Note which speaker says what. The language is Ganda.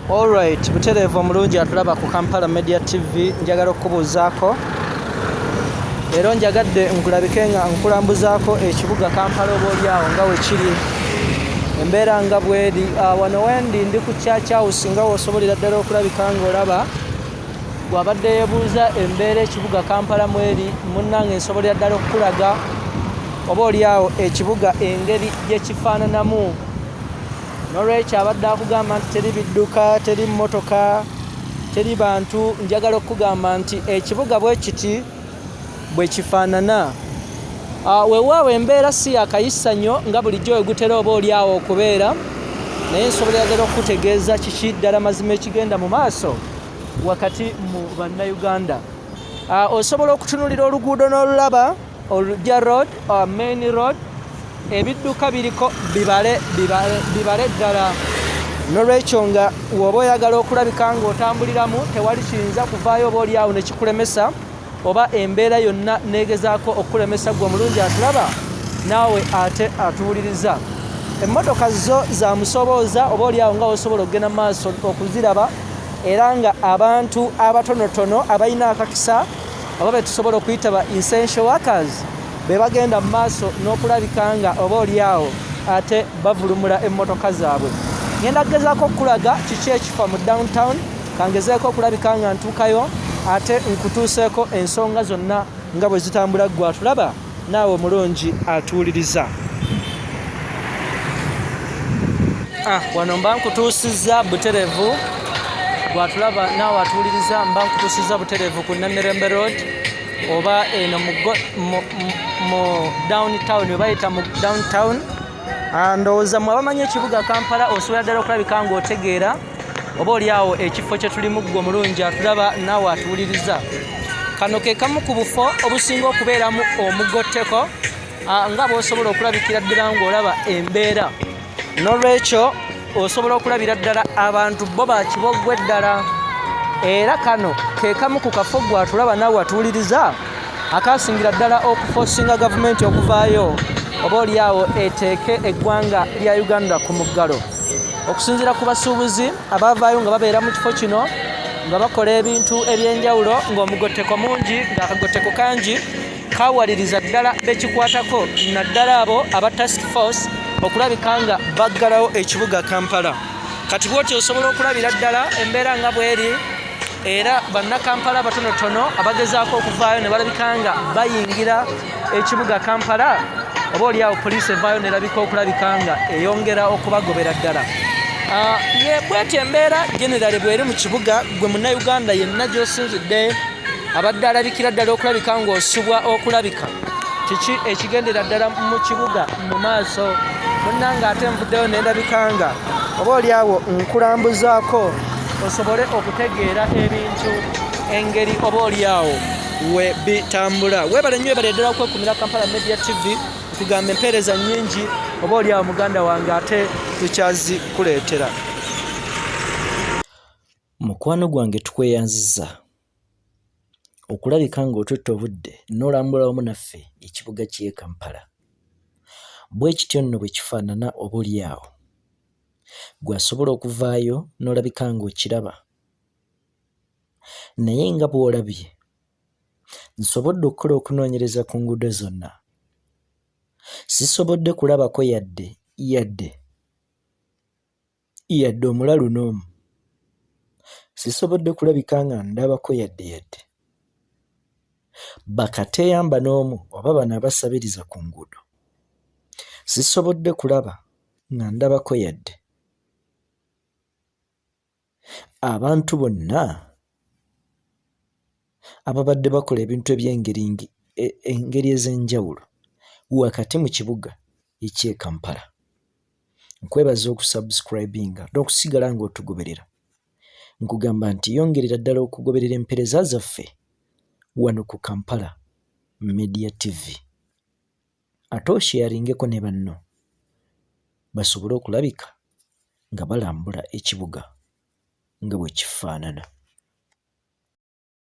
Speaker 1: Alright, butereevu omulungi atulaba ku Kampala Media TV njagala okubuuzaako. Leero njagadde nkulabike nga nkulambuzaako ekibuga Kampala oboolyawo nga we kiri. Embeera nga bweri wano wendi ndi ku Church House nga w'osobolera ddala okulabika ng'olaba. Bw'abadde yeebuuza embeera ekibuga Kampala mweri munnange nsobolera ddala okukulaga oboolyawo ekibuga engeri gye kifaananamu. N'olwekyo abadde akugamba nti teri bidduka, teri mmotoka, teri bantu, njagala okugamba nti ekibuga bwe kiti bwe kifaanana. Weewaawo embeera si yakayisa nnyo nga bulijjo wegutera oboolyawo okubeera, naye nsobolera ddala okutegeeza kiki ddala mazima ekigenda mu maaso wakati mu bannayuganda. Osobola okutunuulira oluguudo n'olulaba olujja road, main road, ebidduka biriko bibale ddala. N'olwekyo nga w'oba oyagala okulabika ng'otambuliramu tewali kiyinza kuvaayo oboolyawo ne kikulemesa, oba embeera yonna neegezaako okulemesa gwe omulungi atulaba naawe ate atuwuliriza. Emmotoka zo za musobooza oboolyawo nga osobola okugenda maaso okuziraba, era nga abantu abatonotono abalina akakisa oba be tusobola okuyita ba essential workers be bagenda mu maaso n'okulabika nga oboolyawo ate bavulumula emmotoka zaabwe. Ngenda kugezaako okulaga kiki ekifa mu downtown, kangezeeko okulabika nga ntuukayo ate nkutuuseeko ensonga zonna nga bwe zitambula gwe atulaba naawe omulungi atuwuliriza. Wano mba nkutuusizza butereevu bw'atulaba naawe atuwuliriza, mba nkutuusizza butereevu ku Namirembe Road oba eno mu downtown we bayita mu downtown. Ndowooza mmwe abamanyi ekibuga Kampala osobola ddala okulabika ng'otegeera oboolyawo ekifo kye tulimu gwe omulungi atulaba naawe atuwuliriza. Kano ke kamu ku bufo obusinga okubeeramu omugotteko nga bw'osobola okulabikira ddala ng'olaba embeera. N'olwekyo osobola okulabira ddala abantu bo bakiboggwe ddala. Era kano ke kamu ku kafo gwe atulaba naawe atuwuliriza akasingira ddala okufoosinga gavumenti okuvaayo oboolyawo eteeke eggwanga lya Uganda ku muggalo. Okusinziira ku basuubuzi abavaayo nga babeera mu kifo kino nga bakola ebintu eby'enjawulo ng'omugotteko mungi, ng'akagotteko kangi kawaliriza ddala bekikwatako naddala abo aba task force okulabika nga baggalawo ekibuga Kampala. Kati bw'otyo osobola okulabira ddala embeera nga bweri, era bannakampala batonotono abagezaako okuvaayo ne balabika nga bayingira ekibuga Kampala, oboolyawo poliisi evaayo nerabika okulabika nga eyongera okubagobera ddala. Bw'etyo embeera generali bw'eri mu kibuga, gwe munnayuganda yenna gy'osinzidde abadde alabikira ddala okulabika ng'osubwa okulabika kiki ekigendera ddala mu kibuga mu maaso. Munnange ate nvuddeyo nendabika nga oboolyawo nkulambuzaako osobole okutegeera ebintu engeri oboolyawo we bitambula. Weebale nnyo ebale ddala okwekumira Kampala Media TV, kugamba empeereza nnyingi oboolyawo muganda wange ate tukyazikuleetera. Mukwano gwange tukweyanziza okulabika ng'otutta obudde n'olambula wamu naffe ekibuga ky'e Kampala. Bwe kityo nno bwe kifaanana oboolyawo gwasobola okuvaayo n'olabika ng'okiraba. Naye nga bw'olabye nsobodde okukola okunoonyereza ku nguudo zonna, sisobodde kulabako yadde omulalu n'omu, sisobodde kulabika nga ndabako yadde Bakateyamba n'omu oba bano abasabiriza ku nguudo, sisobodde kulaba nga ndabako yadde abantu bonna ababadde bakola ebintu engeri ez'enjawulo wakati mu kibuga eky'e Kampala. Nkwebaza okusubscribinga n'okusigala ng'otugoberera. Nkugamba nti yongerera ddala okugoberera empeereza zaffe wano ku Kampala Media TV. Ate osharingeko ne banno basobole okulabika nga balambula ekibuga nga bwe kifaanana.